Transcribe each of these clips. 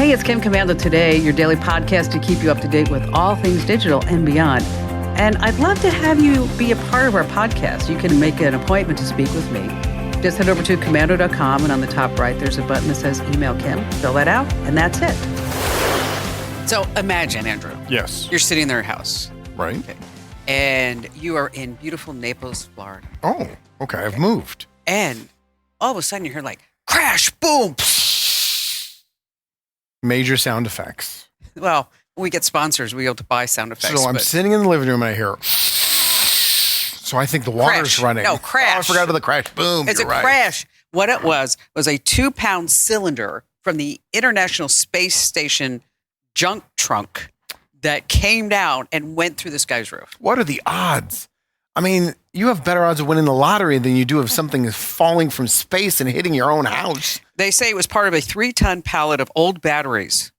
Hey, it's Kim Commando today, your daily podcast to keep you up to date with all things digital and beyond. And I'd love to have you be a part of our podcast. You can make an appointment to speak with me. Just head over to commando.com, and on the top right, there's a button that says Email Kim. Fill that out, and that's it. So imagine, Andrew. Yes. You're sitting in their house. Right. Okay. And you are in beautiful Naples, Florida. Oh, okay. I've moved. And all of a sudden, you hear like, crash, boom. Major sound effects. Well, when we get sponsors, we be able to buy sound effects. So I'm sitting in the living room and I hear, so I think the water's running. No, crash. Oh, I forgot about the crash. Boom. It's a crash. What it was a 2-pound cylinder from the International Space Station junk trunk that came down and went through this guy's roof. What are the odds? I mean, you have better odds of winning the lottery than you do of something falling from space and hitting your own house. They say it was part of a 3-ton pallet of old batteries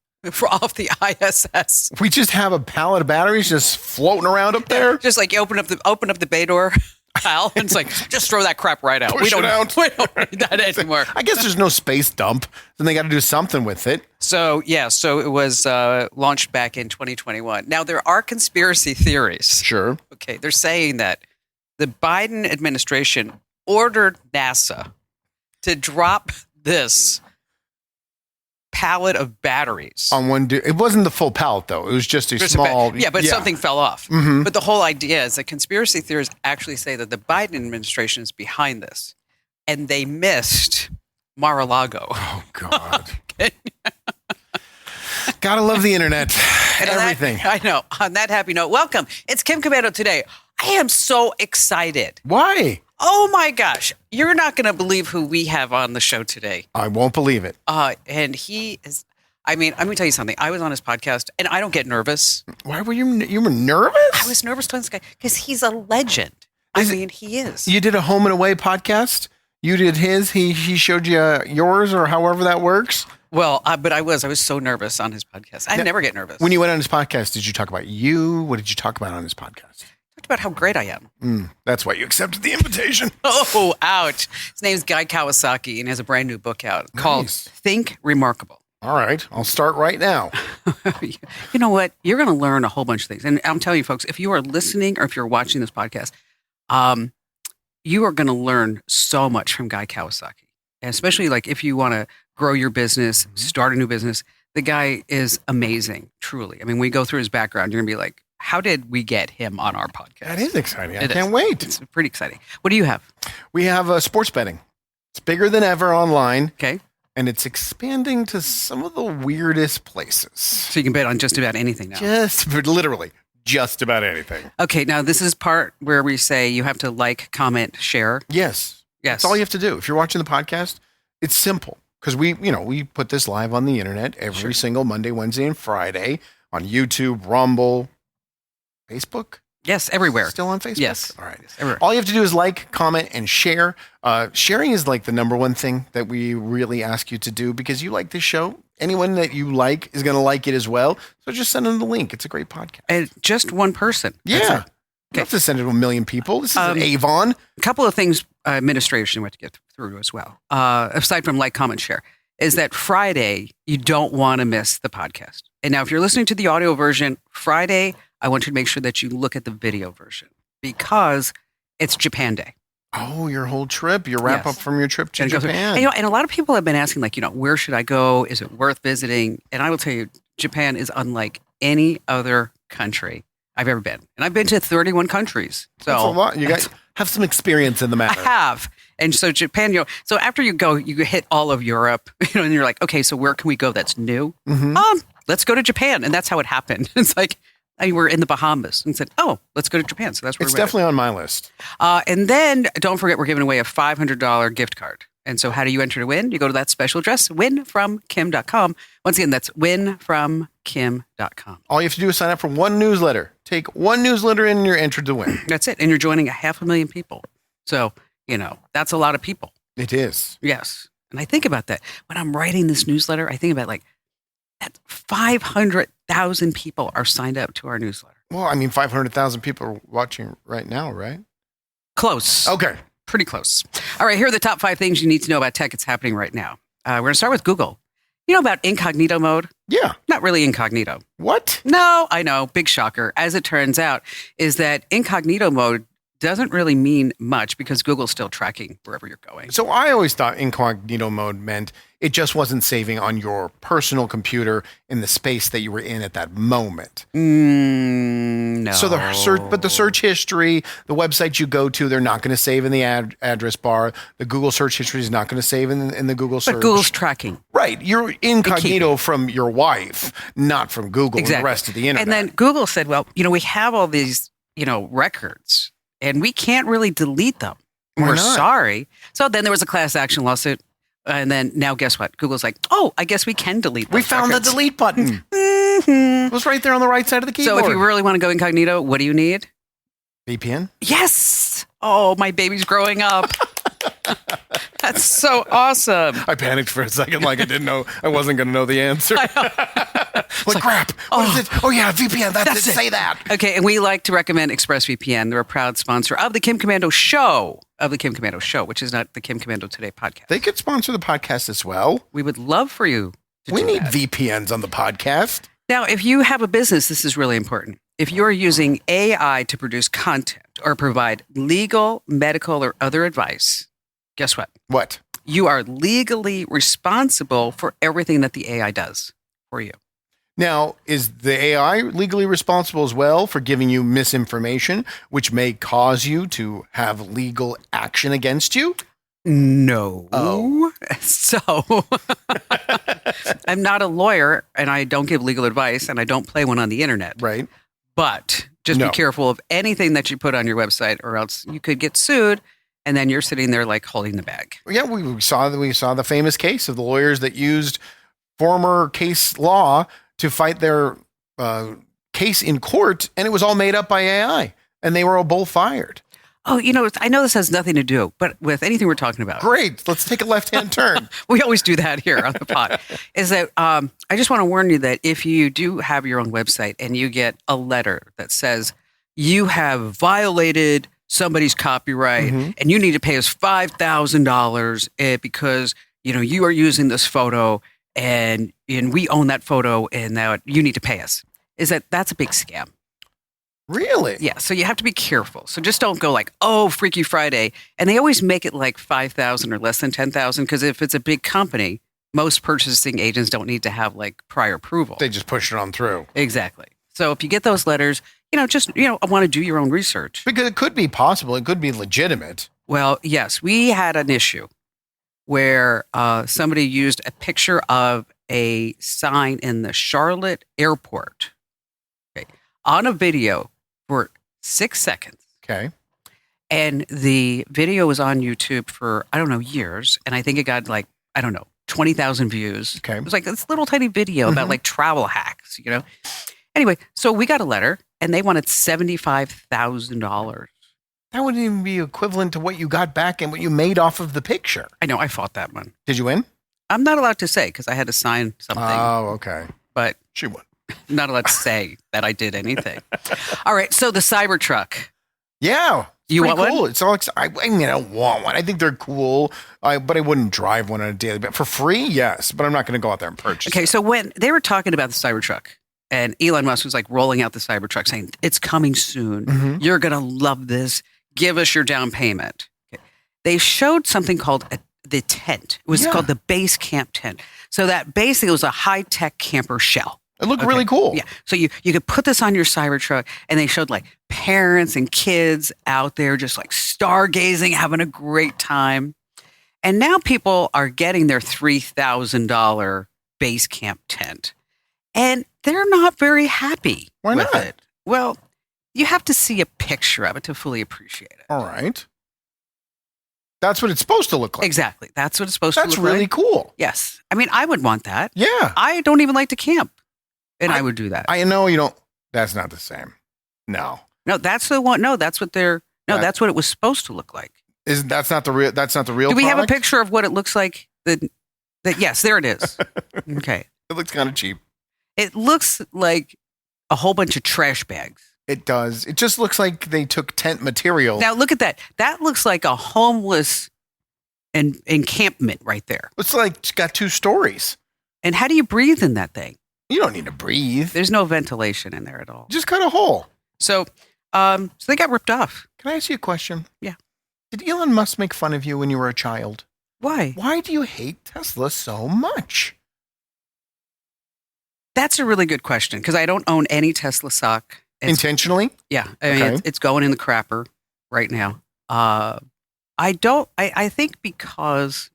off the ISS. We just have a pallet of batteries just floating around up there. Just like you open up the bay door, pal, and it's like, just throw that crap right out. We don't need that anymore. I guess there's no space dump, then they got to do something with it. So it was launched back in 2021. Now, there are conspiracy theories. Sure. Okay, they're saying that the Biden administration ordered NASA to drop this pallet of batteries. On one it wasn't the full pallet, though. It was just a small... something fell off. Mm-hmm. But the whole idea is that conspiracy theorists actually say that the Biden administration is behind this. And they missed Mar-a-Lago. Oh, God. Gotta love the internet. And everything. I know. On that happy note, welcome. It's Kim Commando today. I am so excited. Why? Oh, my gosh. You're not going to believe who we have on the show today. I won't believe it. And he is... I mean, let me tell you something. I was on his podcast, and I don't get nervous. Why were you were nervous? I was nervous telling this guy because he's a legend. He is. You did a home and away podcast? You did his. He showed you yours, or however that works. Well, but I was so nervous on his podcast. I never get nervous. When you went on his podcast, did you talk about you? What did you talk about on his podcast? Talked about how great I am. That's why you accepted the invitation. Oh, ouch. His name's Guy Kawasaki, and has a brand new book out called Think Remarkable. All right. I'll start right now. You know what? You're going to learn a whole bunch of things. And I'm telling you, folks, if you are listening or if you're watching this podcast, you are going to learn so much from Guy Kawasaki. And especially like if you want to grow your business, start a new business, the guy is amazing, truly. I mean, when you go through his background, you're going to be like, how did we get him on our podcast? That is exciting. I can't wait. It's pretty exciting. What do you have? We have sports betting. It's bigger than ever online. Okay. And it's expanding to some of the weirdest places. So you can bet on just about anything now. Literally, just about anything. Okay, now this is part where we say you have to like, comment, share. Yes. That's all you have to do. If you're watching the podcast, it's simple. Because we put this live on the internet every single Monday, Wednesday, and Friday on YouTube, Rumble, Facebook. Yes, everywhere. Still on Facebook? Yes. All right. Everywhere. All you have to do is like, comment, and share. Sharing is like the number one thing that we really ask you to do because you like this show. Anyone that you like is going to like it as well. So just send them the link. It's a great podcast. And just one person. Yeah. You don't have to send it to a million people. This is an Avon. A couple of things administration we have to get through as well. Aside from like, comment, share, is that Friday, you don't want to miss the podcast. And now if you're listening to the audio version, Friday, I want you to make sure that you look at the video version because it's Japan Day. Oh, your whole trip, your wrap up from your trip to Japan. And a lot of people have been asking, like, where should I go? Is it worth visiting? And I will tell you, Japan is unlike any other country I've ever been. And I've been to 31 countries. So that's a lot. You guys have some experience in the matter. I have. And so Japan, so after you go, you hit all of Europe, and you're like, okay, so where can we go that's new? Let's go to Japan. And that's how it happened. It's like, we're in the Bahamas and said, oh, let's go to Japan. So that's where it's definitely on my list. And then don't forget, we're giving away a $500 gift card. And so how do you enter to win? You go to that special address, winfromkim.com. Once again, that's winfromkim.com. All you have to do is sign up for one newsletter. Take one newsletter in and you're entered to win. That's it. And you're joining 500,000 people. So, that's a lot of people. It is. Yes. And I think about that. When I'm writing this newsletter, I think about that 500,000 people are signed up to our newsletter. Well, 500,000 people are watching right now, right? Close. Okay. Pretty close. All right, here are the top 5 things you need to know about tech that's happening right now. We're going to start with Google. You know about incognito mode? Yeah. Not really incognito. What? No, I know. Big shocker. As it turns out, is that incognito mode doesn't really mean much because Google's still tracking wherever you're going. So I always thought incognito mode meant it just wasn't saving on your personal computer in the space that you were in at that moment. No. So the search history, the website you go to, they're not going to save in the address bar. The Google search history is not going to save in the Google search. But Google's tracking. Right. You're incognito from your wife, not from Google Exactly. and the rest of the internet. And then Google said, well, we have all these, records and we can't really delete them. Why We're not? sorry. So then there was a class action lawsuit. And then now guess what? Google's like, oh, I guess we can delete those we found records. the delete button. Mhm. It was right there on the right side of the keyboard. So if you really want to go incognito, what do you need? VPN? Yes. Oh, my baby's growing up. That's so awesome. I panicked for a second, like I wasn't going to know the answer. Like, crap. What is it? Oh, yeah, VPN. That's it. Say that. Okay, and we like to recommend ExpressVPN. They're a proud sponsor of the Kim Commando Show, which is not the Kim Commando Today podcast. They could sponsor the podcast as well. We would love for you to We do need that. VPNs on the podcast. Now, if you have a business, this is really important. If you're using AI to produce content or provide legal, medical, or other advice, guess what? What? You are legally responsible for everything that the AI does for you. Now, is the AI legally responsible as well for giving you misinformation, which may cause you to have legal action against you? No. Oh. So I'm not a lawyer and I don't give legal advice and I don't play one on the internet. Right. But just No. be careful of anything that you put on your website or else you could get sued and then you're sitting there like holding the bag. Yeah, we saw the famous case of the lawyers that used former case law to fight their case in court, and it was all made up by AI, and they were all both fired. Oh, I know this has nothing to do, but with anything we're talking about, Great. Let's take a left-hand turn. we always do that here on the pod, is that I just want to warn you that if you do have your own website and you get a letter that says you have violated somebody's copyright and you need to pay us $5,000 because, you are using this photo and we own that photo and now you need to pay us, that's a big scam. Really? Yeah, so you have to be careful. So just don't go like, oh, Freaky Friday. And they always make it like 5,000 or less than 10,000 because if it's a big company, most purchasing agents don't need to have like prior approval. They just push it on through. Exactly. So if you get those letters, I want to do your own research. Because it could be possible. It could be legitimate. Well, yes, we had an issue where somebody used a picture of a sign in the Charlotte airport on a video for 6 seconds. Okay. And the video was on YouTube for, years. And I think it got 20,000 views. Okay. It was like this little tiny video about like travel hacks, Anyway, so we got a letter and they wanted $75,000. That wouldn't even be equivalent to what you got back and what you made off of the picture. I know, I fought that one. Did you win? I'm not allowed to say because I had to sign something. Oh, okay. But She won. I'm not allowed to say that I did anything. All right, so the Cybertruck. Yeah. You Pretty want cool. one? It's all I don't want one. I think they're cool, but I wouldn't drive one on a daily basis. For free, yes, but I'm not going to go out there and purchase Okay, it. so when they were talking about the Cybertruck, and Elon Musk was like rolling out the Cybertruck saying, it's coming soon. You're going to love this. Give us your down payment. Okay. They showed something called the tent. It was called the base camp tent. So that basically was a high-tech camper shell. It looked really cool. Yeah. So you could put this on your Cybertruck, and they showed like parents and kids out there just like stargazing, having a great time. And now people are getting their $3,000 base camp tent, and they're not very happy Why with not? it. Well, you have to see a picture of it to fully appreciate it. All right. That's what it's supposed to look like. Exactly. That's what it's supposed to That's look really like. cool. Yes. I mean, I would want that. Yeah. I don't even like to camp, and I would do that. I know you don't. That's not the same. No. No, that's the one. No, that's what they're. No, that's what it was supposed to look like. That's not the real. That's not the real. Do we have a product? picture of what it looks like? That yes, there it is. Okay, It looks kind of cheap. it looks like a whole bunch of trash bags. It does. It just looks like they took tent material. Now look at that. That looks like a homeless encampment right there. It's like it's got 2 stories. And how do you breathe in that thing? You don't need to breathe. There's no ventilation in there at all. Just cut a hole. So they got ripped off. Can I ask you a question? Yeah. Did Elon Musk make fun of you when you were a child? Why? Why do you hate Tesla so much? That's a really good question because I don't own any Tesla stock. Intentionally? Yeah. I mean, it's going in the crapper right now. I think because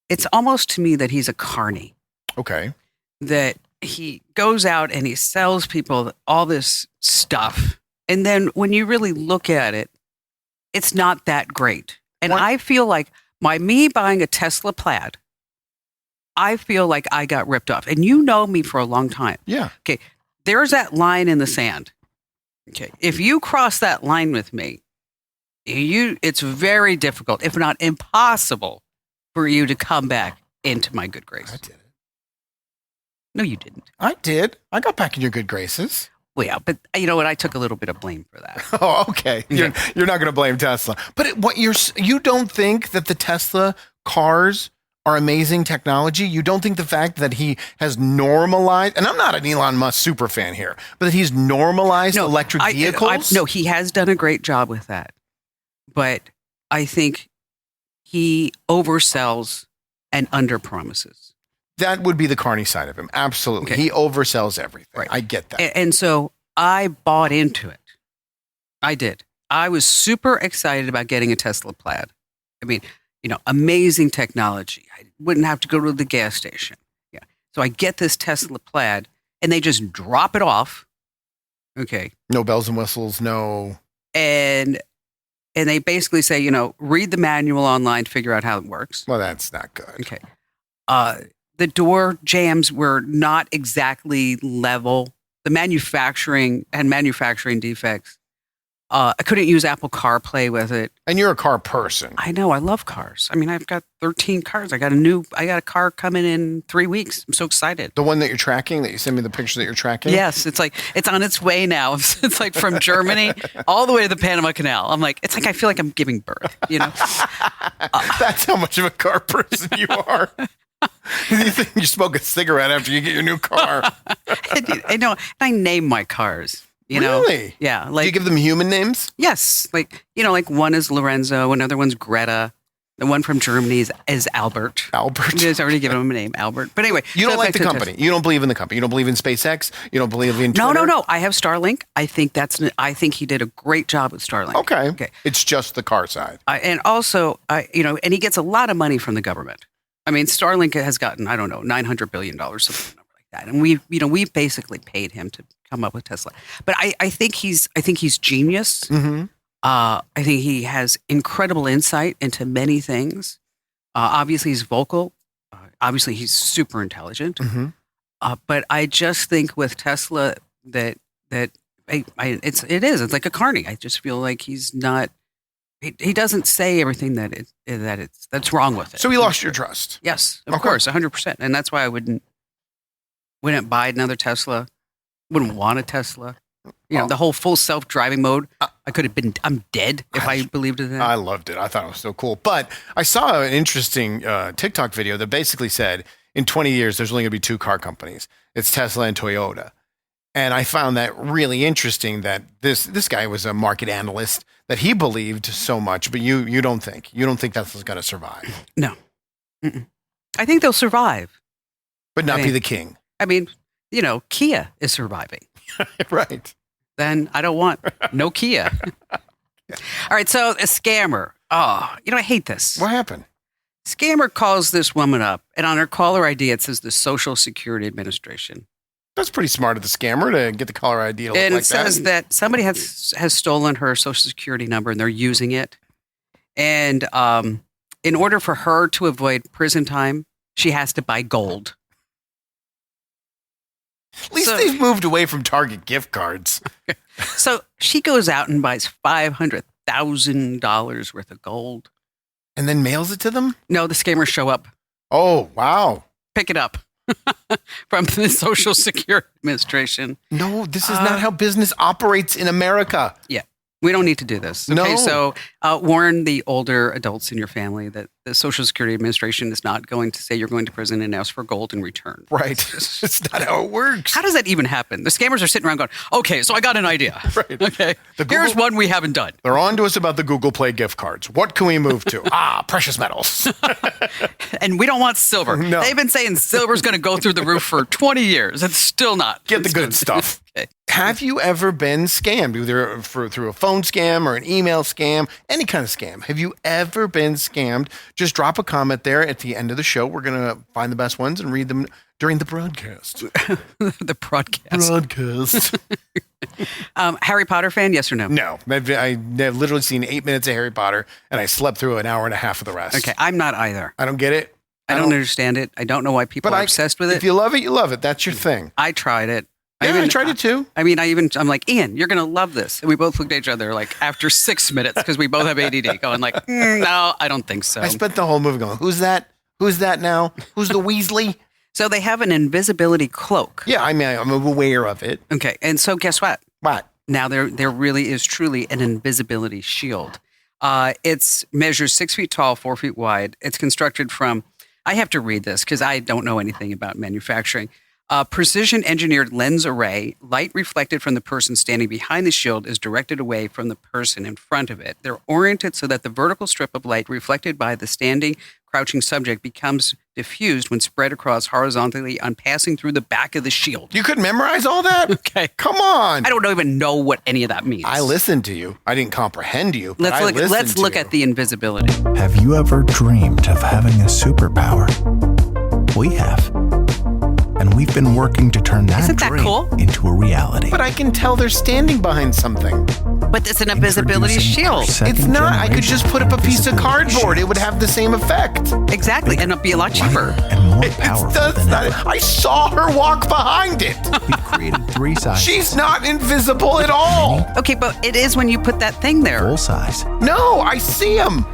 it's almost to me that he's a carny. Okay. That he goes out and he sells people all this stuff. And then when you really look at it, it's not that great. And I feel like me buying a Tesla Plaid, I feel like I got ripped off. And you know me for a long time. Yeah. Okay. There's that line in the sand. Okay. If you cross that line with me, it's very difficult, if not impossible, for you to come back into my good graces. I did it. No, you didn't. I did. I got back in your good graces. Well, yeah, but you know what? I took a little bit of blame for that. Oh, okay. You're not going to blame Tesla. But you don't think that the Tesla cars are amazing technology? You don't think the fact that he has normalized, and I'm not an Elon Musk super fan here, but that he's normalized electric vehicles? No, he has done a great job with that. But I think he oversells and underpromises. That would be the carny side of him. Absolutely. Okay. He oversells everything. Right. I get that. And so I bought into it. I did. I was super excited about getting a Tesla Plaid. I mean, amazing technology. I wouldn't have to go to the gas station. Yeah. So I get this Tesla Plaid and they just drop it off. Okay. No bells and whistles, no. And they basically say, read the manual online, figure out how it works. Well, that's not good. Okay. The door jambs were not exactly level. The manufacturing defects. I couldn't use Apple CarPlay with it. And you're a car person. I know. I love cars. I mean, I've got 13 cars. I got a car coming in 3 weeks. I'm so excited. The one that you're tracking, that you send me the picture that you're tracking? Yes. It's like, it's on its way now. It's like from Germany all the way to the Panama Canal. I'm like, it's like, I feel like I'm giving birth, That's how much of a car person you are. You think you smoke a cigarette after you get your new car? I know. I name my cars. Really? Yeah. Do you give them human names? Yes. Like one is Lorenzo, another one's Greta. The one from Germany is Albert. Albert. He's already given him a name, Albert. But anyway. You don't like the company. You don't believe in the company. You don't believe in SpaceX. You don't believe in Twitter. No. I have Starlink. I think he did a great job with Starlink. Okay. It's just the car side. And also, and he gets a lot of money from the government. I mean, Starlink has gotten, I don't know, $900 billion, something like that. And we've basically paid him to come up with Tesla. But I think he's genius. Mm-hmm. I think he has incredible insight into many things. Obviously, he's vocal. Obviously, he's super intelligent. Mm-hmm. But I just think with Tesla that it's like a carny. I just feel like he's not. He doesn't say everything that's wrong with it. So he lost your trust. Yes, of course, 100%. And that's why I wouldn't buy another Tesla. Wouldn't want a Tesla. The whole full self-driving mode. I'm dead if I believed in that. I loved it. I thought it was so cool. But I saw an interesting TikTok video that basically said in 20 years, there's only going to be 2 car companies. It's Tesla and Toyota. And I found that really interesting that this guy was a market analyst, that he believed so much, but you don't think Tesla's going to survive. No. Mm-mm. I think they'll survive. But not be the king. I mean, Kia is surviving. Right. Then I don't want no Kia. All right. So a scammer. Oh, I hate this. What happened? Scammer calls this woman up, and on her caller ID, it says the Social Security Administration. That's pretty smart of the scammer to get the caller ID to look like that. And it says that somebody has stolen her Social Security number, and they're using it. And in order for her to avoid prison time, she has to buy gold. At least they've moved away from Target gift cards. So she goes out and buys $500,000 worth of gold. And then mails it to them? No, the scammers show up. Oh, wow. Pick it up from the Social Security Administration. No, this is not how business operates in America. Yeah. We don't need to do this. Okay, No. so warn the older adults in your family that the Social Security Administration is not going to say you're going to prison and ask for gold in return. Right. It's not how it works. How does that even happen? The scammers are sitting around going, okay, so I got an idea. Right. Okay, here's one we haven't done. They're on to us about the Google Play gift cards. What can we move to? Precious metals. And we don't want silver. No. They've been saying silver's going to go through the roof for 20 years. It's still not. Get the good stuff. Okay. Have you ever been scammed, either through a phone scam or an email scam, any kind of scam? Have you ever been scammed? Just drop a comment there at the end of the show. We're going to find the best ones and read them during the broadcast. The broadcast. Broadcast. Harry Potter fan, yes or no? No. I've literally seen 8 minutes of Harry Potter, and I slept through an hour and a half of the rest. Okay, I'm not either. I don't get it. I don't understand it. I don't know why people are obsessed with it. If you love it, you love it. That's your thing. I tried it. I tried it too. I mean, I'm like, Ian, you're going to love this. And we both looked at each other like after 6 minutes because we both have ADD going like, no, I don't think so. I spent the whole movie going, who's that? Who's that now? Who's the Weasley? So they have an invisibility cloak. Yeah, I mean, I'm aware of it. Okay. And so guess what? What? Now there really is truly an invisibility shield. It measures 6 feet tall, 4 feet wide. It's constructed from, I have to read this because I don't know anything about manufacturing. Precision engineered lens array, light reflected from the person standing behind the shield is directed away from the person in front of it. They're oriented so that the vertical strip of light reflected by the standing, crouching subject becomes diffused when spread across horizontally on passing through the back of the shield. You could memorize all that? Okay. Come on. I don't even know what any of that means. I listened to you. I didn't comprehend you. But Let's look at the invisibility. Have you ever dreamed of having a superpower? We have. And we've been working to turn that Isn't that dream cool? into a reality. But I can tell they're standing behind something. But it's an invisibility Introducing our shield. second It's not. I could generation just put up a piece of invisibility cardboard. It would shields. have the same effect. Exactly. And it'd be a lot cheaper. Lighter and more It powerful does than not. ever. I saw her walk behind it. We've created 3 sizes. She's not invisible at all. Okay, but it is when you put that thing there. Full size No, I see him.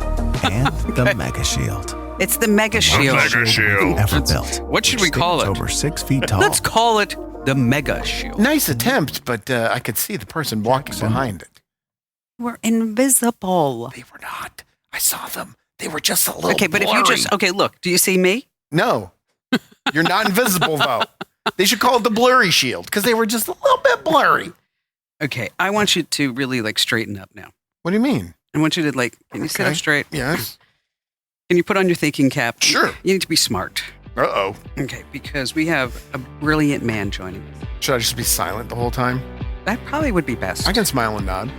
and the Mega Shield. It's the Mega Shield. Ever built. What should we call Stands it? Over 6 feet tall. Let's call it the Mega Shield. Nice attempt, but I could see the person walking behind it. We're invisible. They were not. I saw them. They were just a little Okay, but if you blurry. just, okay, look, do you see me? No. You're not invisible, though. They should call it the blurry shield because they were just a little bit blurry. Okay, I want you to really like straighten up now. What do you mean? I want you to like, can you sit Okay. up straight? Yes. Can you put on your thinking cap? Sure. You need to be smart. Uh-oh. Okay, because we have a brilliant man joining us. Should I just be silent the whole time? That probably would be best. I can smile and nod.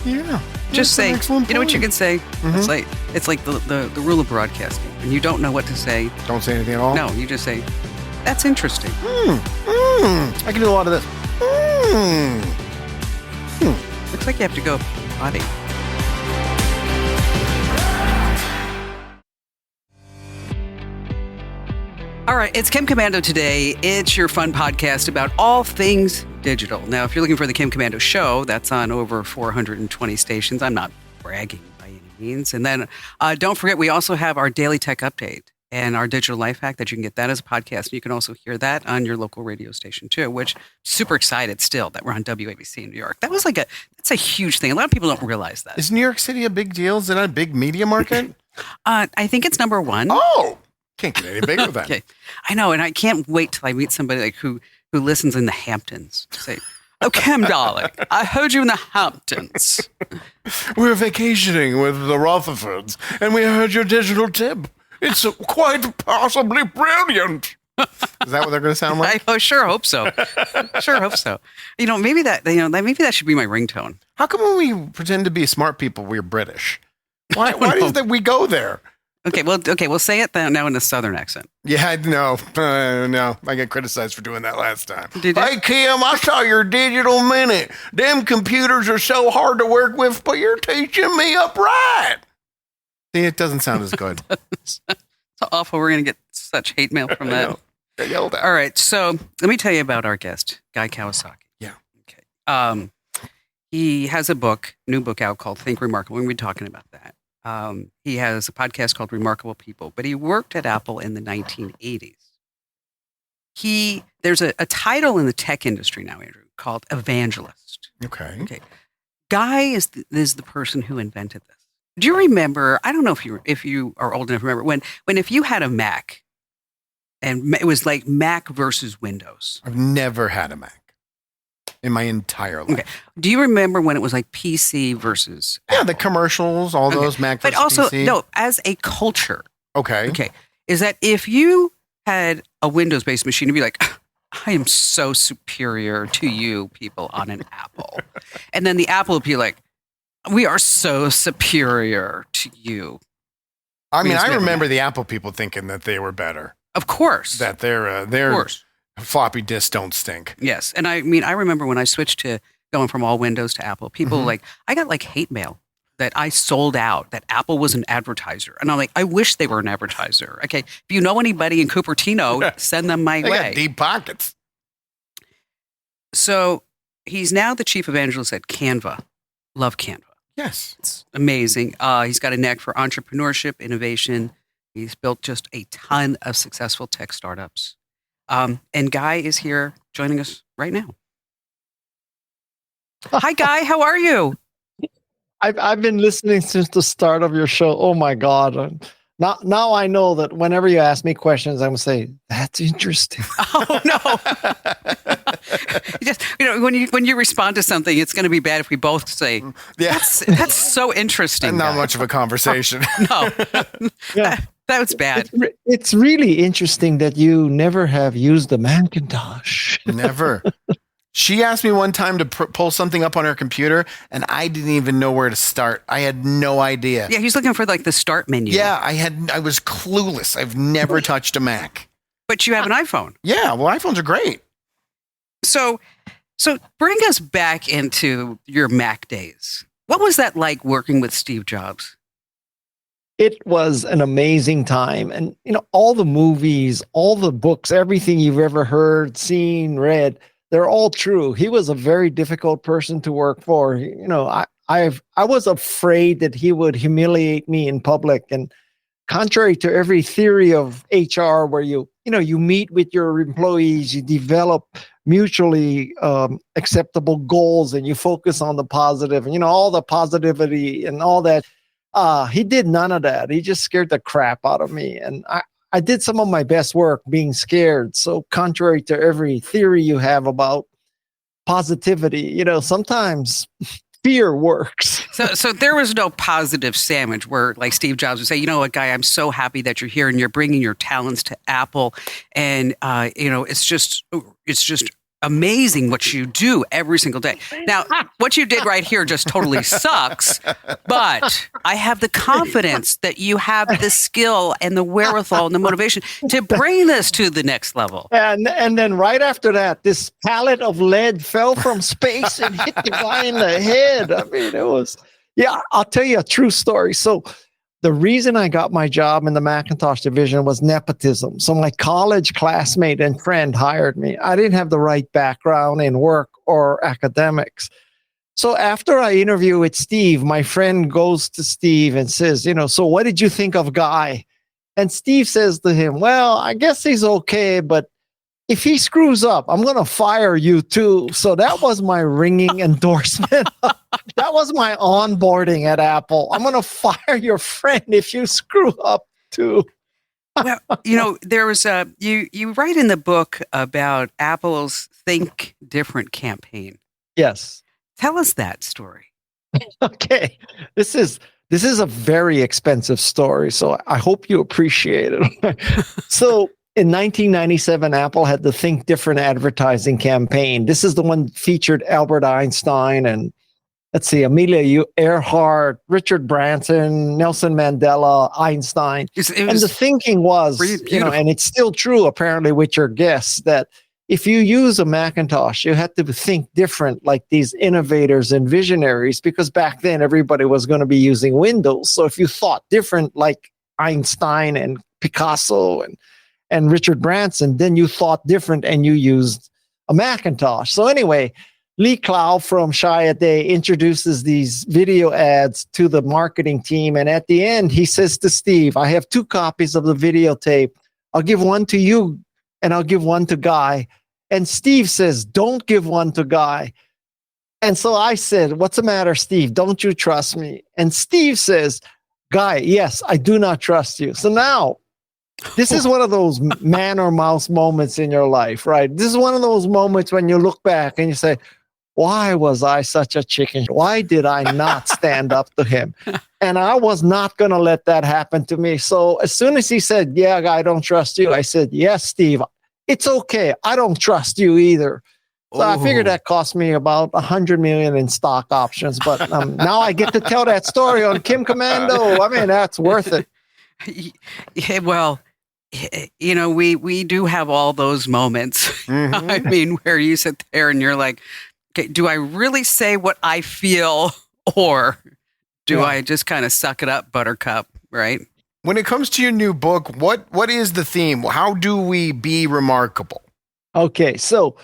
Yeah. Just say, That's an excellent you know what you point. can say? It's like the rule of broadcasting. When you don't know what to say, Don't say anything at all? no, you just say, that's interesting. I can do a lot of this. Looks like you have to go potty. All right, it's Kim Commando today. It's your fun podcast about all things digital. Now, if you're looking for the Kim Commando show, that's on over 420 stations. I'm not bragging by any means. And then don't forget, we also have our daily tech update and our digital life hack that you can get that as a podcast. You can also hear that on your local radio station too, which super excited still that we're on WABC in New York. That's a huge thing. A lot of people don't realize that. Is New York City a big deal? Is it a big media market? I think it's number one. Oh, can't get any bigger than. Okay, I know, and I can't wait till I meet somebody like who listens in the Hamptons. Say, "Oh, Kim, darling, I heard you in the Hamptons." We're vacationing with the Rutherfords, and we heard your digital tip. It's quite possibly brilliant. Is that what they're going to sound like? I sure hope so. Sure hope so. Maybe that should be my ringtone. How come when we pretend to be smart people, we're British? Why is that we go there? Okay, we'll say it now in a Southern accent. Yeah, no. I got criticized for doing that last time. Did you? Hey, Kim, I saw your digital minute. Them computers are so hard to work with, but you're teaching me upright. See, it doesn't sound as good. It's awful. We're going to get such hate mail from I that. know. I yelled at. All right, so let me tell you about our guest, Guy Kawasaki. Yeah. Okay. He has a new book out called Think Remarkable. We're going to be talking about that. He has a podcast called Remarkable People, but he worked at Apple in the 1980s. There's a title in the tech industry now, Andrew, called evangelist. Okay. Okay. Guy is the person who invented this. Do you remember? I don't know if you are old enough to remember when if you had a Mac and it was like Mac versus Windows. I've never had a Mac in my entire life. Okay. Do you remember when it was like PC versus Yeah, Apple? the commercials, all those Mac But versus also, PC. no, as a culture, Okay. okay, is that if you had a Windows-based machine, you'd be like, I am so superior to you people on an Apple. And then the Apple would be like, we are so superior to you. I mean, Because we I have a remember Mac. the Apple people thinking that they were better, Of course. that their Of course. floppy disks don't stink. Yes. And I mean, I remember when I switched to going from all Windows to Apple, people Mhm. like, I got like hate mail that I sold out, that Apple was an advertiser. And I'm like, I wish they were an advertiser. Okay. If you know anybody in Cupertino, send them my They way. got deep pockets. So he's now the chief evangelist at Canva. Love Canva. Yes. It's amazing. He's got a knack for entrepreneurship, innovation. He's built just a ton of successful tech startups. And Guy is here joining us right now. Hi, Guy. How are you? I've been listening since the start of your show. Oh my God. Now I know that whenever you ask me questions, I'm gonna say, that's interesting. Oh no! Just when you respond to something, it's going to be bad if we both say, Yeah. That's so interesting." Not Guy." much of a conversation. No, Yeah. that was bad. It's really interesting that you never have used the Macintosh. Never. She asked me one time to pull something up on her computer, and I didn't even know where to start. I had no idea. Yeah, he's looking for like the start menu. Yeah, I was clueless. I've never touched a Mac. But you have an iPhone. Yeah, well, iPhones are great. So bring us back into your Mac days. What was that like working with Steve Jobs? It was an amazing time. And, all the movies, all the books, everything you've ever heard, seen, read, they're all true. He was a very difficult person to work for. I was afraid that he would humiliate me in public. And contrary to every theory of HR, where you meet with your employees, you develop mutually acceptable goals, and you focus on the positive, and all the positivity and all that. He did none of that. He just scared the crap out of me, and I did some of my best work being scared. So contrary to every theory you have about positivity, sometimes fear works. So there was no positive sandwich where like Steve Jobs would say, you know what, Guy, I'm so happy that you're here and you're bringing your talents to Apple. And, it's just amazing what you do every single day. Now, what you did right here just totally sucks, but I have the confidence that you have the skill and the wherewithal and the motivation to bring this to the next level. And then right after that, this pallet of lead fell from space and hit the guy in the head. I mean, it was, I'll tell you a true story. So the reason I got my job in the Macintosh division was nepotism. So my college classmate and friend hired me. I didn't have the right background in work or academics. So after I interview with Steve, my friend goes to Steve and says, so what did you think of Guy? And Steve says to him, well, I guess he's okay, but if he screws up, I'm going to fire you too. So that was my ringing endorsement. That was my onboarding at Apple. I'm going to fire your friend if you screw up too. Well, there was you write in the book about Apple's Think Different campaign. Yes. Tell us that story. Okay. This is a very expensive story, so I hope you appreciate it. So in 1997, Apple had the Think Different advertising campaign. This is the one that featured Albert Einstein and, let's see, Amelia Earhart, Richard Branson, Nelson Mandela, Einstein. And the thinking was, and it's still true apparently with your guests, that if you use a Macintosh, you had to think different like these innovators and visionaries, because back then everybody was going to be using Windows. So if you thought different like Einstein and Picasso and Richard Branson, then you thought different and you used a Macintosh. So anyway, Lee Clow from Chiat introduces these video ads to the marketing team. And at the end, he says to Steve, I have 2 copies of the videotape. I'll give one to you and I'll give one to Guy. And Steve says, don't give one to Guy. And so I said, "What's the matter, Steve? Don't you trust me?" And Steve says, "Guy, yes, I do not trust you." So now this is one of those man or mouse moments in your life, right? This is one of those moments when you look back and you say, why was I such a chicken? Why did I not stand up to him? And I was not going to let that happen to me. So as soon as he said, "Yeah, I don't trust you," I said, "Yes, Steve, it's okay. I don't trust you either." So I figured that cost me about $100 million in stock options. But now I get to tell that story on Kim Commando. I mean, that's worth it. Yeah, well, we do have all those moments. Mhm. I mean, where you sit there and you're like, okay, do I really say what I feel, or do I just kind of suck it up, buttercup, right? When it comes to your new book, what is the theme? How do we be remarkable? Okay, so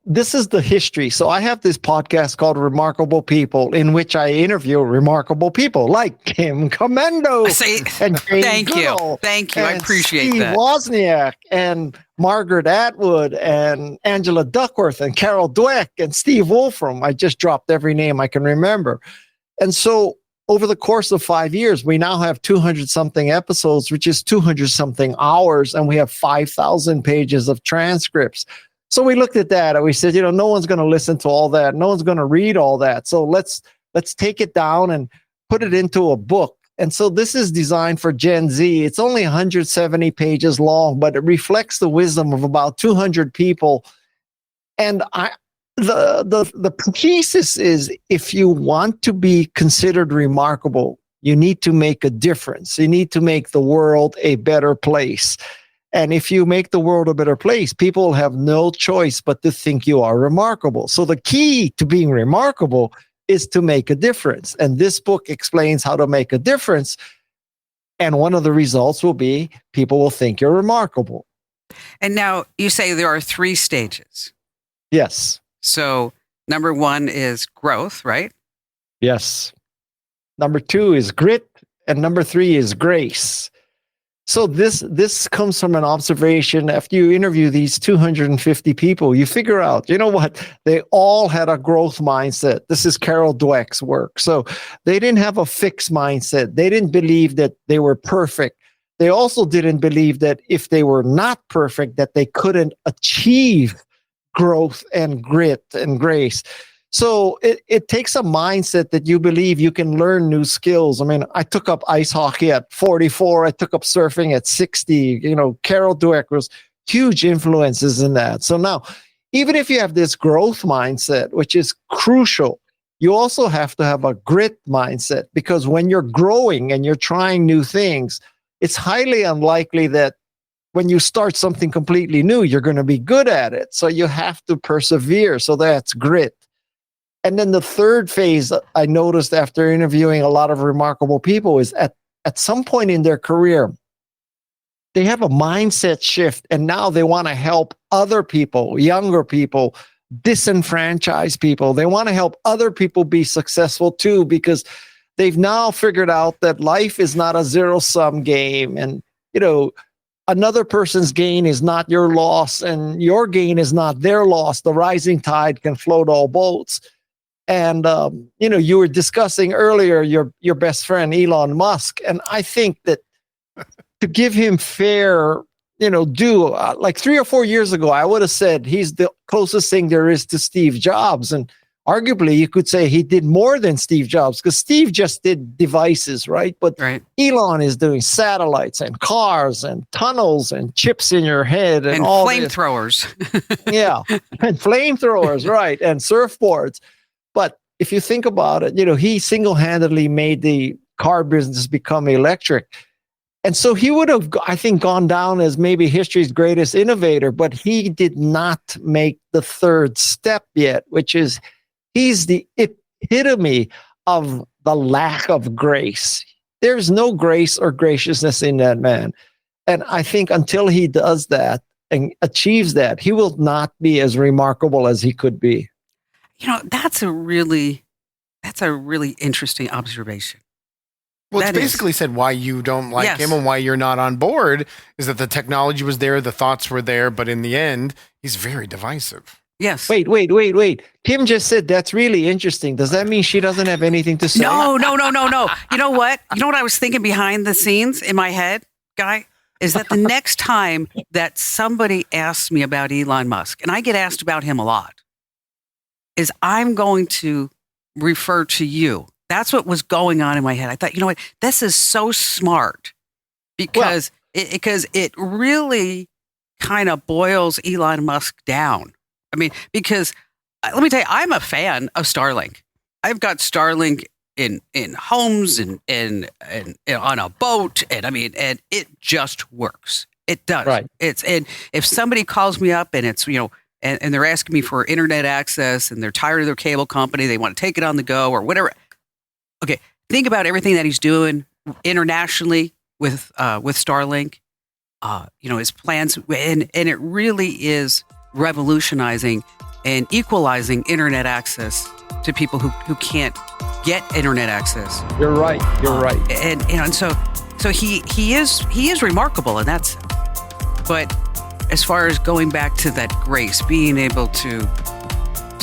this is the history. So I have this podcast called Remarkable People, in which I interview remarkable people like Kim Commando. And Thank you. I appreciate Steve that. Wozniak and Margaret Atwood and Angela Duckworth and Carol Dweck and Steve Wolfram. I just dropped every name I can remember. And so over the course of 5 years, we now have 200 something episodes, which is 200 something hours, and we have 5,000 pages of transcripts. So we looked at that and we said, no one's going to listen to all that. No one's going to read all that. So let's take it down and put it into a book. And so this is designed for Gen Z. It's only 170 pages long, but it reflects the wisdom of about 200 people. And the thesis is, if you want to be considered remarkable, you need to make a difference. You need to make the world a better place. And if you make the world a better place, people have no choice but to think you are remarkable. So the key to being remarkable is to make a difference. And this book explains how to make a difference. And one of the results will be people will think you're remarkable. And now you say there are 3 stages. Yes. So number 1 is growth, right? Yes. Number 2 is grit. And number 3 is grace. So this comes from an observation. After you interview these 250 people, you figure out, you know what? They all had a growth mindset. This is Carol Dweck's work. So they didn't have a fixed mindset. They didn't believe that they were perfect. They also didn't believe that if they were not perfect, that they couldn't achieve growth and grit and grace. So it takes a mindset that you believe you can learn new skills. I mean, I took up ice hockey at 44. I took up surfing at 60. Carol Dweck was huge influences in that. So now, even if you have this growth mindset, which is crucial, you also have to have a grit mindset, because when you're growing and you're trying new things, it's highly unlikely that when you start something completely new, you're going to be good at it. So you have to persevere. So that's grit. And then the third phase I noticed after interviewing a lot of remarkable people is at some point in their career, they have a mindset shift, and now they want to help other people, younger people, disenfranchised people. They want to help other people be successful too, because they've now figured out that life is not a zero-sum game. And, another person's gain is not your loss, and your gain is not their loss. The rising tide can float all boats. And, you were discussing earlier your best friend, Elon Musk. And I think that to give him fair, due, like 3 or 4 years ago, I would have said he's the closest thing there is to Steve Jobs. And arguably, you could say he did more than Steve Jobs, because Steve just did devices, right? But right. Elon is doing satellites and cars and tunnels and chips in your head and all flamethrowers. Yeah, and flamethrowers, right, and surfboards. But if you think about it, he single-handedly made the car business become electric. And so he would have, I think, gone down as maybe history's greatest innovator, but he did not make the third step yet, which is he's the epitome of the lack of grace. There's no grace or graciousness in that man. And I think until he does that and achieves that, he will not be as remarkable as he could be. That's a really interesting observation. Well, it's basically said why you don't like him and why you're not on board is that the technology was there, the thoughts were there, but in the end, he's very divisive. Yes. Wait. Kim just said that's really interesting. Does that mean she doesn't have anything to say? No. You know what? You know what I was thinking behind the scenes in my head, Guy? Is that the next time that somebody asks me about Elon Musk, and I get asked about him a lot, is I'm going to refer to you. That's what was going on in my head. I thought, you know what? This is so smart because it really kind of boils Elon Musk down. I mean, because let me tell you, I'm a fan of Starlink. I've got Starlink in homes and on a boat, and and it just works. It does. Right. And if somebody calls me up and it's and they're asking me for internet access and they're tired of their cable company, they want to take it on the go or whatever. Okay, think about everything that he's doing internationally with Starlink. His plans, and it really is revolutionizing and equalizing internet access to people who can't get internet access. You're right. And so he is remarkable, and that's. But as far as going back to that grace, being able to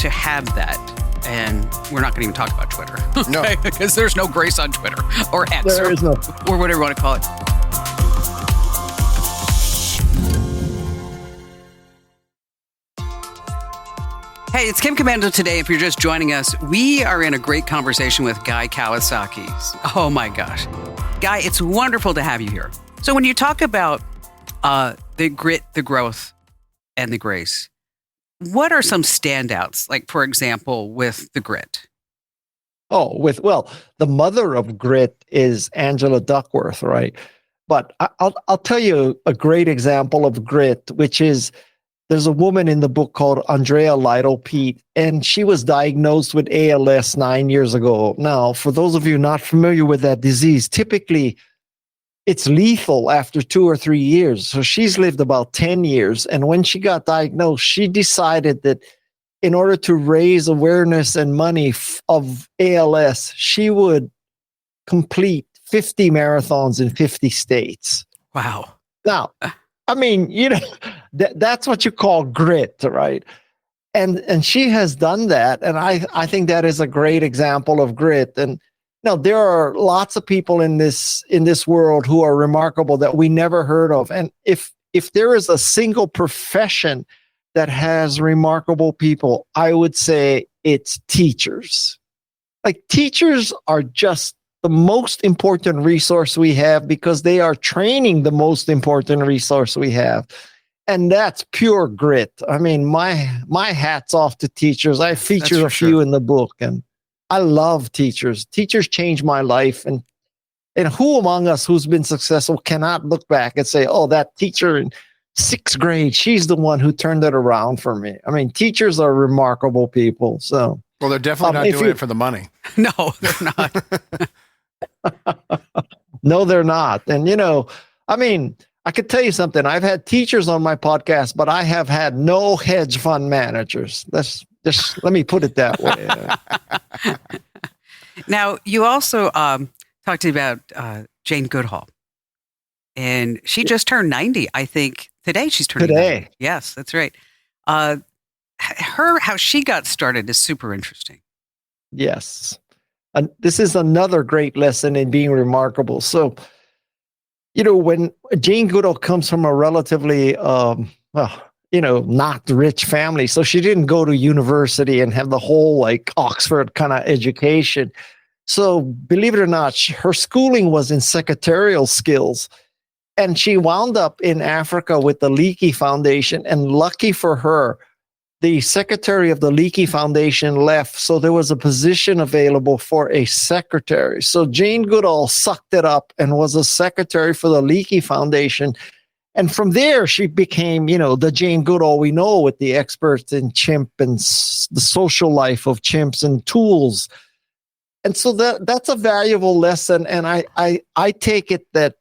have that, and we're not going to even talk about Twitter, No, because there's no grace on Twitter or X There is no. or whatever you want to call it. Hey, it's Kim Commando today. If you're just joining us, we are in a great conversation with Guy Kawasaki. Oh my gosh. Guy, it's wonderful to have you here. So when you talk about the grit, the growth, and the grace, what are some standouts? Like, for example, with the grit? The mother of grit is Angela Duckworth, right? But I'll tell you a great example of grit, which is there's a woman in the book called Andrea Lytle Pete, and she was diagnosed with ALS 9 years ago. Now, for those of you not familiar with that disease, typically it's lethal after 2 or 3 years. So she's lived about 10 years. And when she got diagnosed, she decided that in order to raise awareness and money of ALS, she would complete 50 marathons in 50 states. Wow. Now, that's what you call grit, right? And she has done that. And I think that is a great example of grit. And now there are lots of people in this world who are remarkable that we never heard of. And if there is a single profession that has remarkable people, I would say it's teachers. Like, teachers are just the most important resource we have because they are training the most important resource we have. And that's pure grit. I mean, my hat's off to teachers. I feature a few in the book, and I love teachers. Teachers changed my life. And who among us who's been successful cannot look back and say, oh, that teacher in 6th grade, she's the one who turned it around for me. I mean, teachers are remarkable people. So, well, they're definitely not doing it for the money. No, they're not. No, they're not. And, I could tell you something. I've had teachers on my podcast, but I have had no hedge fund managers. Just let me put it that way. Now, you also talked about Jane Goodall, and she just turned 90. I think today she's turning 90. Yes, that's right. How she got started is super interesting. Yes. And this is another great lesson in being remarkable. So, when Jane Goodall comes from a relatively, not rich family, so she didn't go to university and have the whole Oxford kind of education. So believe it or not, her schooling was in secretarial skills, and she wound up in Africa with the Leakey Foundation. And lucky for her, the secretary of the Leakey Foundation left, so there was a position available for a secretary. So Jane Goodall sucked it up and was a secretary for the Leakey Foundation. And from there, she became, the Jane Goodall we know, with the experts in chimp and the social life of chimps and tools. And so that's a valuable lesson. And I take it that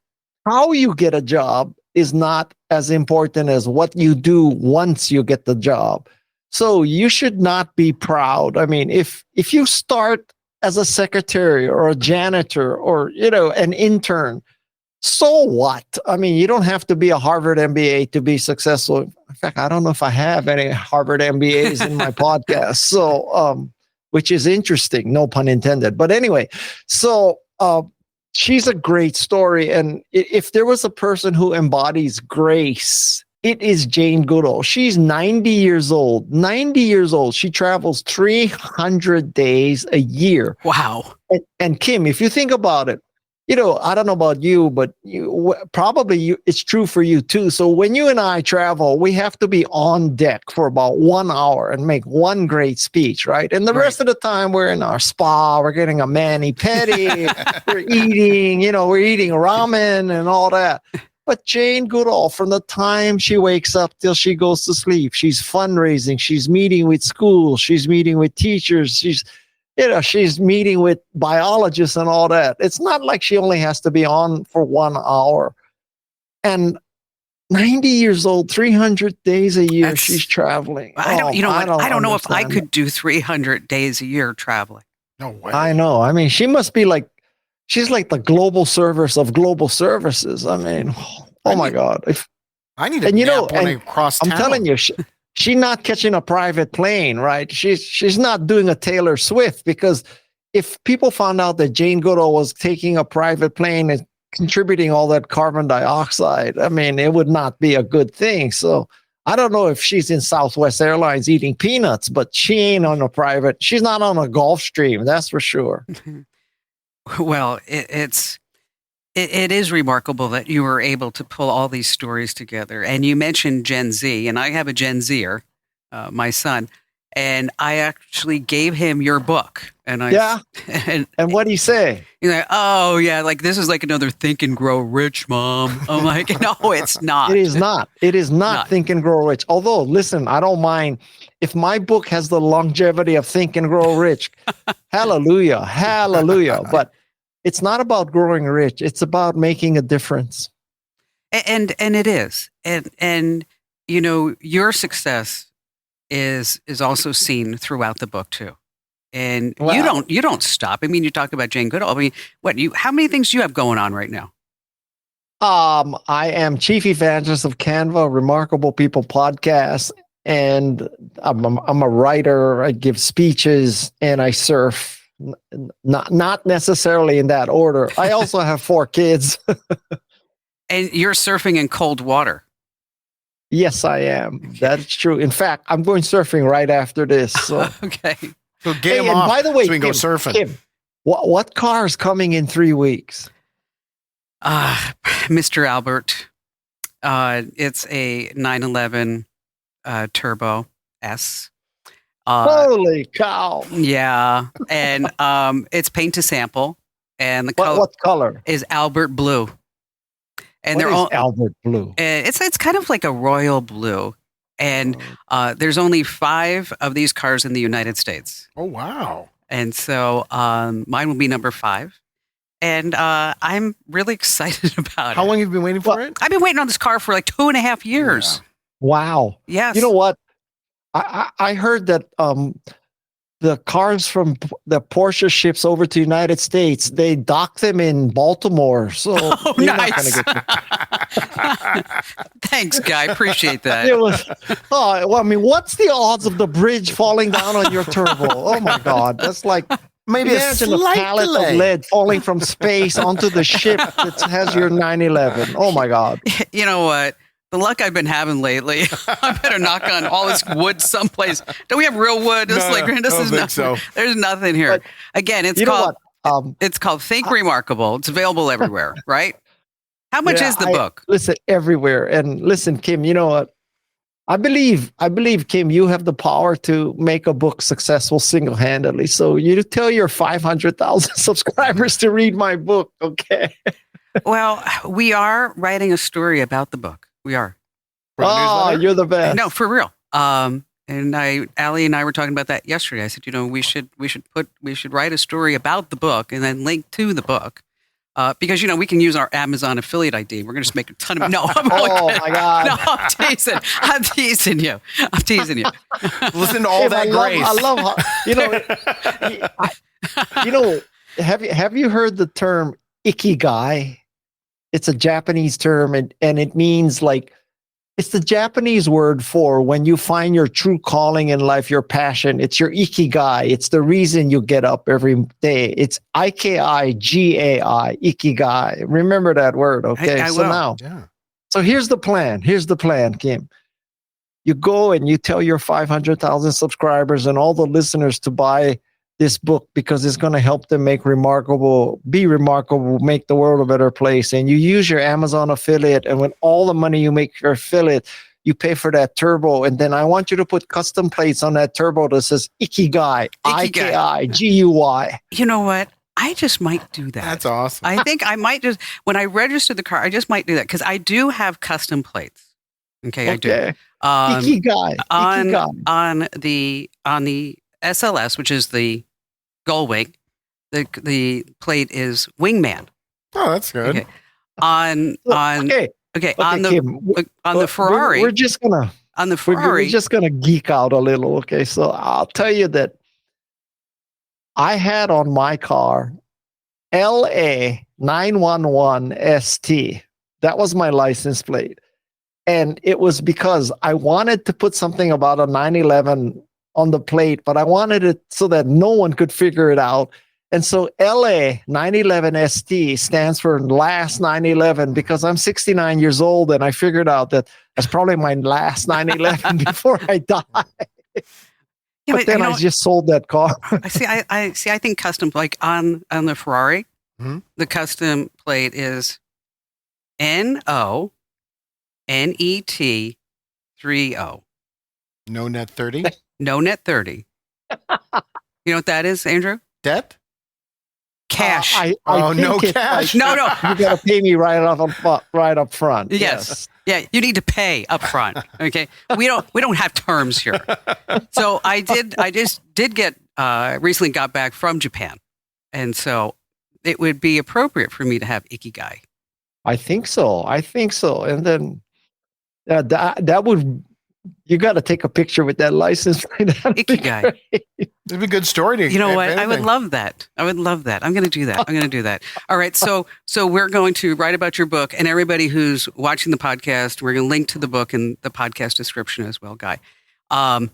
how you get a job is not as important as what you do once you get the job. So you should not be proud. I mean, if you start as a secretary or a janitor or, an intern, So what? I mean, you don't have to be a Harvard MBA to be successful. In fact, I don't know if I have any Harvard MBAs in my podcast. So, which is interesting, no pun intended. But anyway, so she's a great story. And if there was a person who embodies grace, it is Jane Goodall. She's 90 years old. 90 years old. She travels 300 days a year. Wow. And Kim, if you think about it, you know, I don't know about you, but it's true for you too. So when you and I travel, we have to be on deck for about 1 hour and make one great speech, right? And the rest of the time we're in our spa, we're getting a mani-pedi, we're eating ramen and all that. But Jane Goodall, from the time she wakes up till she goes to sleep, she's fundraising, she's meeting with schools, she's meeting with teachers, she's meeting with biologists and all that. It's not like she only has to be on for 1 hour. And 90 years old, 300 days a year, she's traveling. I don't know if I could do 300 days a year traveling. No way. I know. I mean, she must be she's like the global service of global services. I mean, my God. I need to nap when I cross town. I'm telling you, she's not catching a private plane, right? She's not doing a Taylor Swift, because if people found out that Jane Goodall was taking a private plane and contributing all that carbon dioxide, I mean, it would not be a good thing. So I don't know if she's in Southwest Airlines eating peanuts, but she ain't on she's not on a Gulfstream, that's for sure. Well, it is remarkable that you were able to pull all these stories together. And you mentioned Gen Z, and I have a Gen Zer, my son, and I actually gave him your book. And and what do you say? He's like, oh yeah, like this is like another Think and Grow Rich, Mom. I'm like, no, it's not. It is not. It is not Think and Grow Rich. Although, listen, I don't mind if my book has the longevity of Think and Grow Rich. Hallelujah, hallelujah. But it's not about growing rich. It's about making a difference. And it is. And you know, your success is also seen throughout the book too. And you don't stop. I mean, you talk about Jane Goodall. I mean, how many things do you have going on right now? I am chief evangelist of Canva, Remarkable People podcast, and I'm a writer. I give speeches and I surf. Not necessarily in that order. I also have 4 kids. And you're surfing in cold water. Yes, I am. That's true. In fact, I'm going surfing right after this. So. Okay. So get him off, by the way, so we can go surfing. Kim, what car is coming in 3 weeks? Mr. Albert. It's a 911 Turbo S. Holy cow! Yeah, and it's paint to sample, and the color. What color is Albert blue? And they're all Albert blue. It's kind of like a royal blue, and there's only 5 of these cars in the United States. Oh wow! And so mine will be number 5, and I'm really excited about it. How long have you been waiting for it? I've been waiting on this car for like 2.5 years. Yeah. Wow! Yes. You know what? I heard that the cars from the Porsche ships over to the United States, they dock them in Baltimore. So nice. Thanks, Guy. Appreciate that. I mean, what's the odds of the bridge falling down on your turbo? Oh my God, that's like maybe a pallet of lead falling from space onto the ship that has your 911. Oh my God. You know what? The luck I've been having lately, I better knock on all this wood someplace. Do we have real wood? This is nothing. So. There's nothing here. But, again, it's called Think Remarkable. It's available everywhere, right? How much is the book? Listen, everywhere. And listen, Kim, you know what? I believe, Kim, you have the power to make a book successful single-handedly. So you tell your 500,000 subscribers to read my book, okay? Well, we are writing a story about the book. We are. Oh, you're the best. No, for real. And Allie and I were talking about that yesterday. I said, you know, we should write a story about the book and then link to the book. Because, you know, we can use our Amazon affiliate ID. We're going to just make a ton of... No, I'm my God. No, I'm teasing you. Listen to all that grace. I love how, have you heard the term ikigai? It's a Japanese term, and it means like, it's the Japanese word for when you find your true calling in life, your passion. It's your ikigai. It's the reason you get up every day. It's Ikigai, ikigai. Remember that word, okay? I So will. now, Yeah. so here's the plan. Here's the plan, Kim. You go and you tell your 500,000 subscribers and all the listeners to buy this book because it's going to help them be remarkable, make the world a better place. And you use your Amazon affiliate, and when all the money you make your affiliate, you pay for that turbo. And then I want you to put custom plates on that turbo that says Ikigai, Ikigai. You know what? I just might do that. That's awesome. I think I might just, when I register the car, I just might do that because I do have custom plates. Okay, I do. Ikigai. On the SLS, which is the Gullwing, the plate is Wingman. Oh, that's good. Okay. On the Ferrari, we're just gonna we're just gonna geek out a little. Okay, so I'll tell you that I had on my car LA 911ST. That was my license plate. And it was because I wanted to put something about a 911 on the plate, but I wanted it so that no one could figure it out. And so LA 911ST stands for last 911 because I'm 69 years old and I figured out that that's probably my last 911 before I die. Yeah, but then I just sold that car. I think custom, like on the Ferrari, the custom plate is NONET 30. No net 30. No net 30. You know what that is, Andrew? Debt? Cash. No cash. No. You got to pay me right up front. Yes. Yeah, you need to pay up front. Okay. We don't have terms here. So I just did get recently got back from Japan. And so it would be appropriate for me to have Ikigai. I think so. And then that would, you got to take a picture with that license plate. Ikigai. It'd be a good story to, you know what? I would love that. I'm going to do that. All right. So we're going to write about your book, and everybody who's watching the podcast, we're going to link to the book in the podcast description as well, Guy. And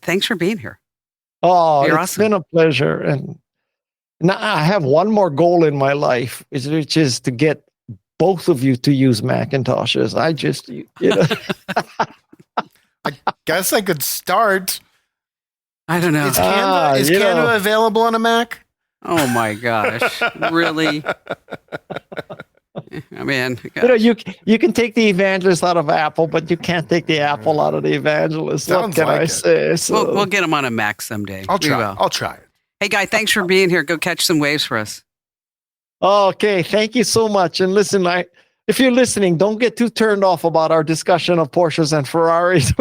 thanks for being here. Oh, You're it's awesome. been a pleasure. And now I have one more goal in my life, which is to get both of you to use Macintoshes. I guess I could start. I don't know. Is Canva available on a Mac? Oh my gosh. Really? I mean, you can take the evangelist out of Apple, but you can't take the Apple out of the evangelist. Sounds what can like I it. say? So, we'll get them on a Mac someday. I'll try it. Hey, Guy, thanks for being here. Go catch some waves for us. Okay, thank you so much. And listen, if you're listening, don't get too turned off about our discussion of Porsches and Ferraris.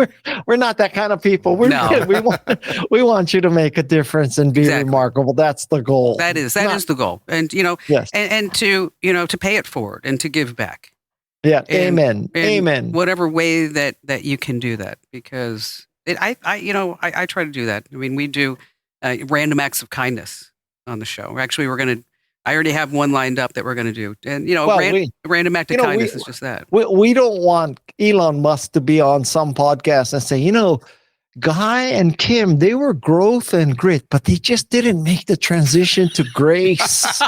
We're not that kind of people. We want you to make a difference and be remarkable. That's the goal. That is the goal. And yes. and to to pay it forward and to give back. Yeah. And, Amen. Whatever way that you can do that, because I try to do that. I mean, we do random acts of kindness on the show. Actually, I already have one lined up that we're going to do. And, random act of kindness is just that. We don't want Elon Musk to be on some podcast and say, Guy and Kim, they were growth and grit, but they just didn't make the transition to grace. Oh,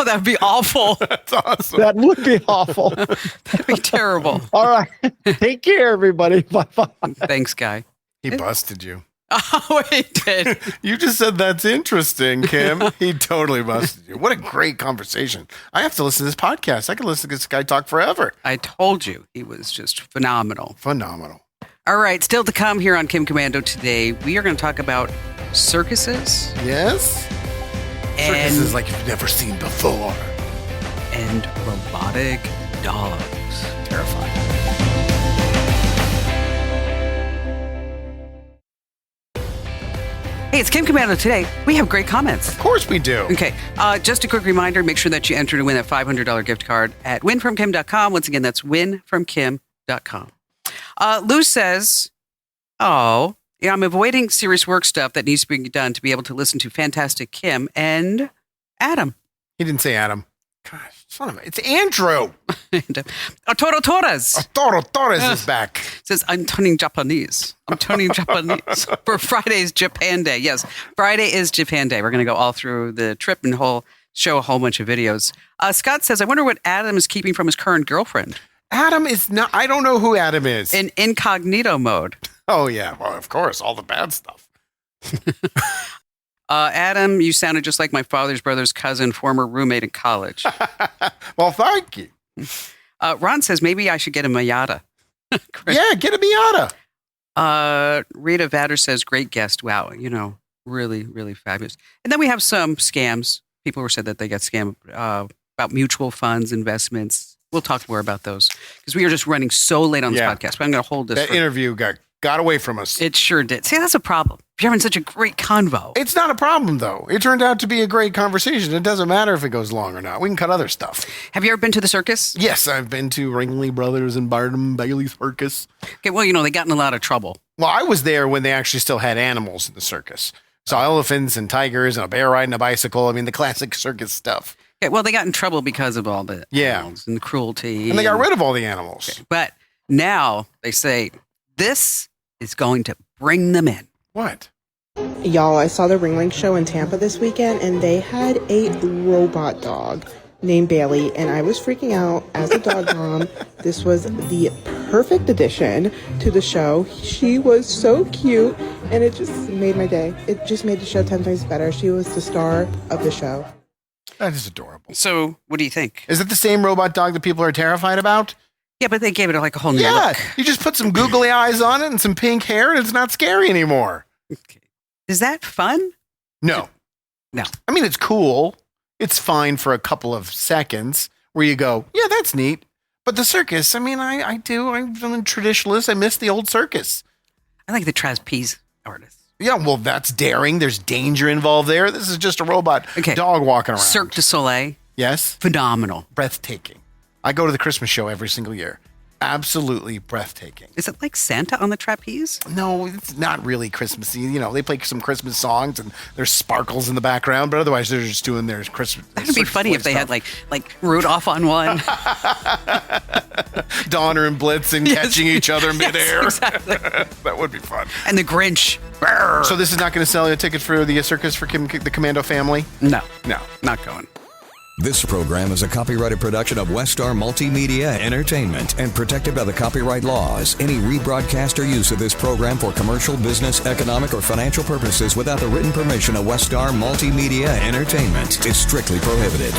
that'd be awful. That's awesome. That would be awful. That'd be terrible. All right. Take care, everybody. Bye-bye. Thanks, Guy. He busted you. Oh, he did. You just said that's interesting, Kim. He totally busted you. What a great conversation. I have to listen to this podcast. I can listen to this guy talk forever. I told you he was just phenomenal. Phenomenal. All right, still to come here on Kim Commando today, we are going to talk about circuses. Yes? And circuses like you've never seen before. And robotic dogs. Terrifying. Hey, it's Kim Commando today. We have great comments. Of course we do. Okay. Just a quick reminder, make sure that you enter to win that $500 gift card at winfromkim.com. Once again, that's winfromkim.com. Lou says, I'm avoiding serious work stuff that needs to be done to be able to listen to Fantastic Kim and Adam. He didn't say Adam. Gosh, son of a... It's Andrew. Toro Torres. Toro Torres is back. Says, I'm turning Japanese. For Friday's Japan Day. Yes, Friday is Japan Day. We're going to go all through the trip and show a whole bunch of videos. Scott says, I wonder what Adam is keeping from his current girlfriend. Adam is not... I don't know who Adam is. In incognito mode. Oh, yeah. Well, of course. All the bad stuff. Adam, you sounded just like my father's brother's cousin, former roommate in college. Well, thank you. Ron says, maybe I should get a Miata. Yeah, get a Miata. Rita Vader says, great guest. Wow. Really, really fabulous. And then we have some scams. People who said that they got scammed about mutual funds, investments. We'll talk more about those because we are just running so late on this podcast. But I'm going to hold this. That interview got away from us. It sure did. See, that's a problem. You're having such a great convo. It's not a problem, though. It turned out to be a great conversation. It doesn't matter if it goes long or not. We can cut other stuff. Have you ever been to the circus? Yes, I've been to Ringley Brothers and Barnum Bailey Circus. Okay, well, they got in a lot of trouble. Well, I was there when they actually still had animals in the circus. So elephants and tigers and a bear riding a bicycle. I mean, the classic circus stuff. Okay, well, they got in trouble because of all the animals and the cruelty. And they got rid of all the animals. Okay, but now they say this is going to bring them in. What? Y'all, I saw the Ringling show in Tampa this weekend, and they had a robot dog named Bailey, and I was freaking out as a dog mom. This was the perfect addition to the show. She was so cute, and it just made my day. It just made the show 10 times better. She was the star of the show. That is adorable. So, what do you think? Is it the same robot dog that people are terrified about? Yeah, but they gave it like a whole new look. You just put some googly eyes on it and some pink hair, and it's not scary anymore. Okay. Is that fun? No. I mean, it's cool. It's fine for a couple of seconds where you go, yeah, that's neat. But the circus, I mean, I do. I'm a traditionalist. I miss the old circus. I like the trapeze artists. Yeah, well, that's daring. There's danger involved there. This is just a robot dog walking around. Cirque du Soleil. Yes. Phenomenal. Breathtaking. I go to the Christmas show every single year. Absolutely breathtaking. Is it like Santa on the trapeze? No, it's not really Christmassy. They play some Christmas songs and there's sparkles in the background, but otherwise they're just doing their Christmas. That'd be funny if they had like Rudolph on one. Donner and Blitzen catching each other midair. Exactly. That would be fun. And the Grinch. So this is not going to sell you a ticket for the circus for the Commando family? No, not going. This program is a copyrighted production of Westar Multimedia Entertainment and protected by the copyright laws. Any rebroadcast or use of this program for commercial, business, economic, or financial purposes without the written permission of Westar Multimedia Entertainment is strictly prohibited.